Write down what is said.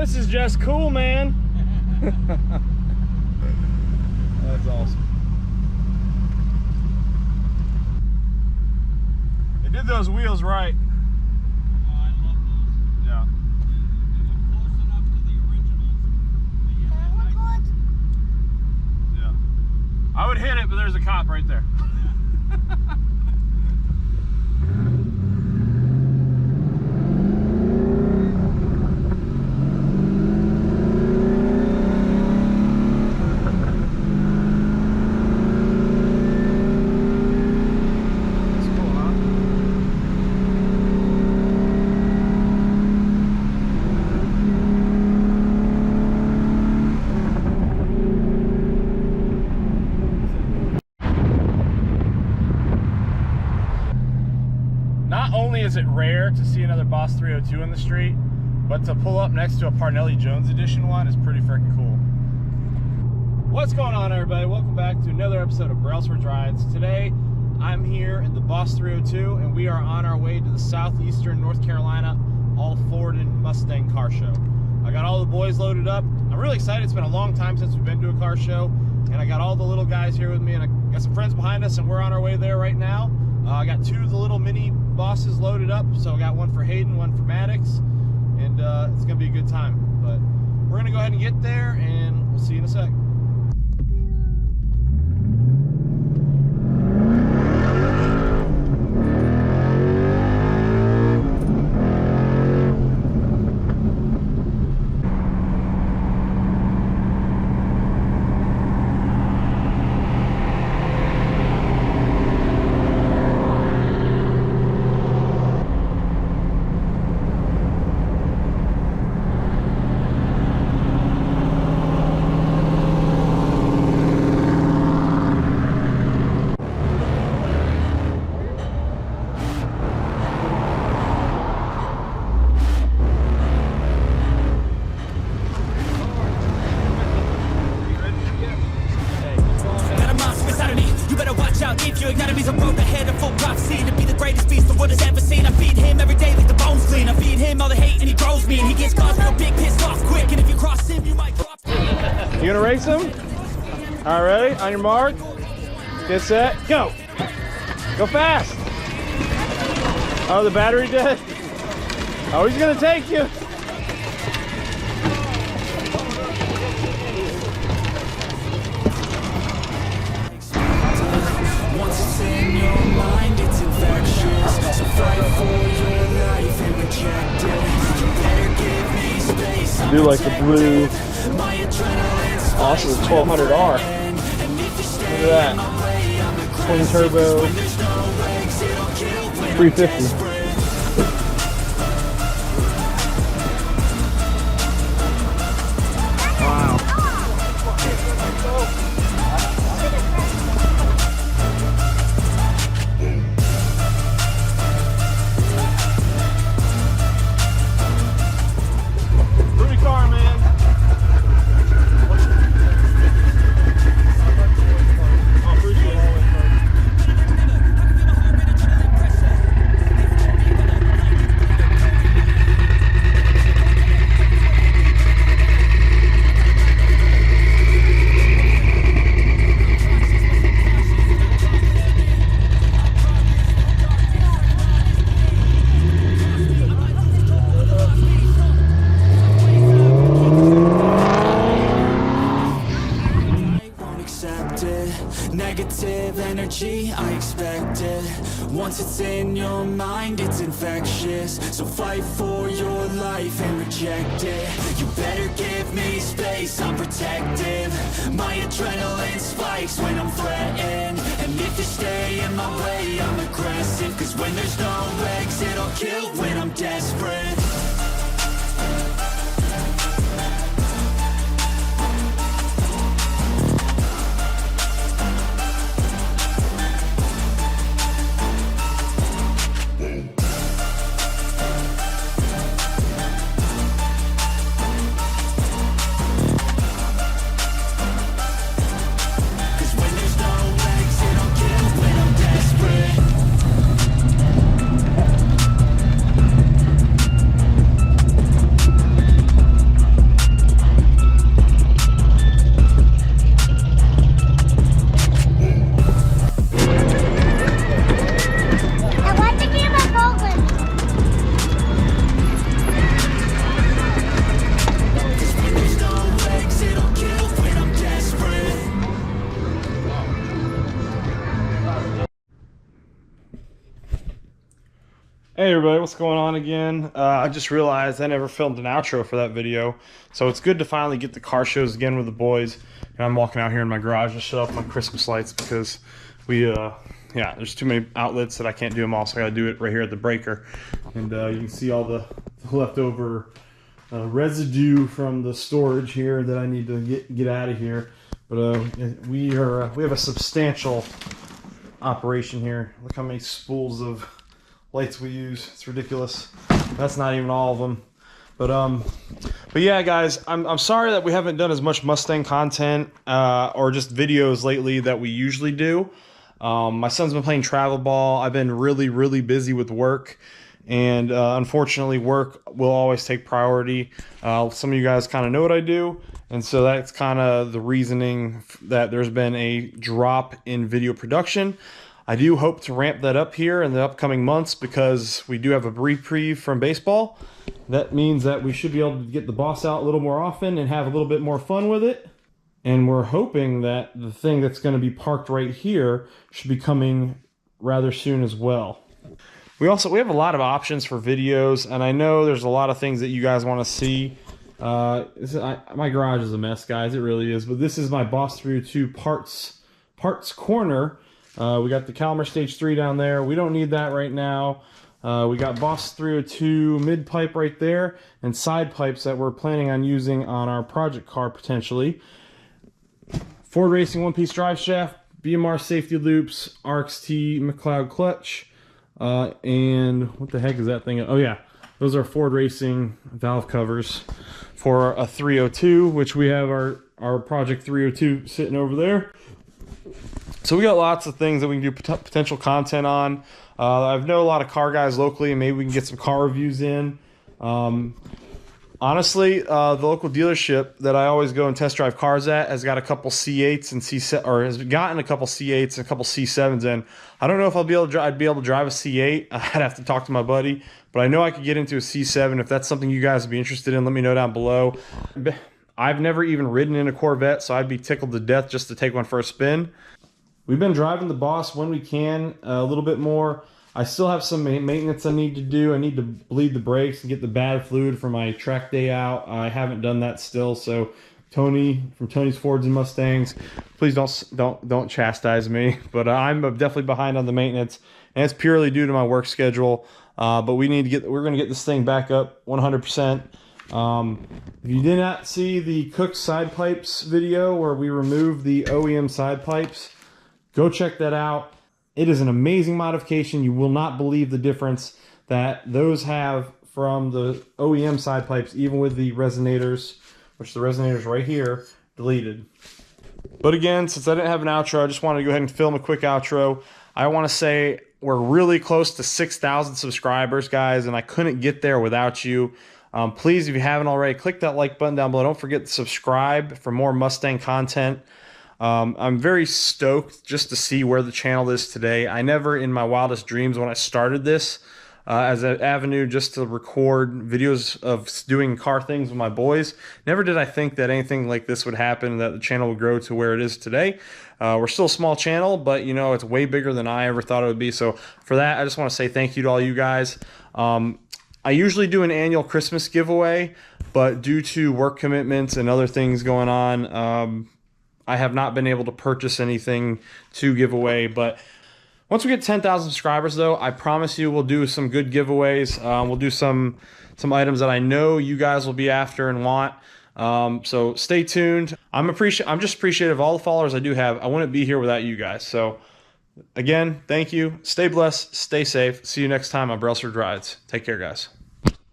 This is just cool, man. That's awesome. They did those wheels right. Oh, I love those. Yeah. They look close enough to the originals. Yeah. I would hit it, but there's a cop right there. Not only is it rare to see another Boss 302 in the street, but to pull up next to a Parnelli Jones edition one is pretty freaking cool. What's going on, everybody? Welcome back to another episode of Brailsford Rides. Today, I'm here in the Boss 302, and we are on our way to the Southeastern North Carolina All Ford and Mustang car show. I got all the boys loaded up. I'm really excited. It's been a long time since we've been to a car show, and I got all the little guys here with me, and I got some friends behind us, and we're on our way there right now. I got two of the little mini Bosses loaded up, so I got one for Hayden, one for Maddox, and it's gonna be a good time. But we're gonna go ahead and get there, and we'll see you in a sec. If your enemy's a road ahead of full prophecy to be the greatest beast the world has ever seen. I feed him every day like the bones clean. I feed him all the hate and he grows me, and he gets caused real big, pissed off quick. And if you cross him, you might drop. You gonna race him? All right, ready? On your mark, get set, go. Go fast. Oh, the battery dead? Oh, he's gonna take you. I do like the blue, awesome 1200R. Look at that, twin turbo, 350. I expect it. Once it's in your mind, it's infectious. So fight for your life and reject it. You better give me space, I'm protective. My adrenaline spikes when I'm threatened. And if you stay in my way, I'm aggressive. Cause when there's no exit, I'll kill when I'm desperate. Hey everybody, what's going on again? I just realized I never filmed an outro for that video, so it's good to finally get the car shows again with the boys. And I'm walking out here in my garage to shut off my Christmas lights because yeah, there's too many outlets that I can't do them all, so I gotta do it right here at the breaker. And you can see all the leftover residue from the storage here that I need to get out of here. But we have a substantial operation here. Look how many spools of lights we use. It's ridiculous. That's not even all of them. But yeah, guys, I'm sorry that we haven't done as much Mustang content or just videos lately that we usually do. My son's been playing travel ball. I've been really busy with work, and unfortunately work will always take priority. Some of you guys kind of know what I do, and so that's kind of the reasoning that there's been a drop in video production. I do hope to ramp that up here in the upcoming months because we do have a reprieve from baseball. That means that we should be able to get the boss out a little more often and have a little bit more fun with it. And we're hoping that the thing that's going to be parked right here should be coming rather soon as well. We have a lot of options for videos, and I know there's a lot of things that you guys want to see. My garage is a mess, guys. It really is. But this is my Boss 302 parts corner. We got the Calimer Stage 3 down there. We don't need that right now. We got Boss 302 mid pipe right there and side pipes that we're planning on using on our project car potentially. Ford Racing one-piece drive shaft, BMR safety loops, RXT McLeod clutch, and what the heck is that thing? Oh yeah, those are Ford Racing valve covers for a 302, which we have our Project 302 sitting over there. So we got lots of things that we can do potential content on. I know a lot of car guys locally, and maybe we can get some car reviews in. Honestly, the local dealership that I always go and test drive cars at has got a couple C8s and C7, or has gotten a couple C8s and a couple C7s in. I don't know if I'd be able to drive a C8. I'd have to talk to my buddy, but I know I could get into a C7. If that's something you guys would be interested in, let me know down below. I've never even ridden in a Corvette, so I'd be tickled to death just to take one for a spin. We've been driving the Boss when we can, a little bit more. I still have some maintenance I need to do. I need to bleed the brakes and get the bad fluid for my track day out. I haven't done that still, so Tony from Tony's Fords and Mustangs, please don't chastise me. But I'm definitely behind on the maintenance, and it's purely due to my work schedule. But we're going to get this thing back up 100%. If you did not see the Kooks Sidepipes video where we removed the OEM side pipes, go check that out. It is an amazing modification. You will not believe the difference that those have from the OEM side pipes, even with the resonators, which the resonators right here deleted. But again, since I didn't have an outro, I just wanted to go ahead and film a quick outro. I want to say we're really close to 6,000 subscribers, guys, and I couldn't get there without you. Please, if you haven't already, click that like button down below. Don't forget to subscribe for more Mustang content. I'm very stoked just to see where the channel is today. I never in my wildest dreams when I started this as an avenue just to record videos of doing car things with my boys, never did I think that anything like this would happen, that the channel would grow to where it is today. We're still a small channel, but you know, it's way bigger than I ever thought it would be. So for that, I just want to say thank you to all you guys. I usually do an annual Christmas giveaway, but due to work commitments and other things going on, I have not been able to purchase anything to give away. But once we get 10,000 subscribers, though, I promise you we'll do some good giveaways. We'll do some items that I know you guys will be after and want. So stay tuned. I'm just appreciative of all the followers I do have. I wouldn't be here without you guys. So again, thank you. Stay blessed. Stay safe. See you next time on Brailsford Rides. Take care, guys.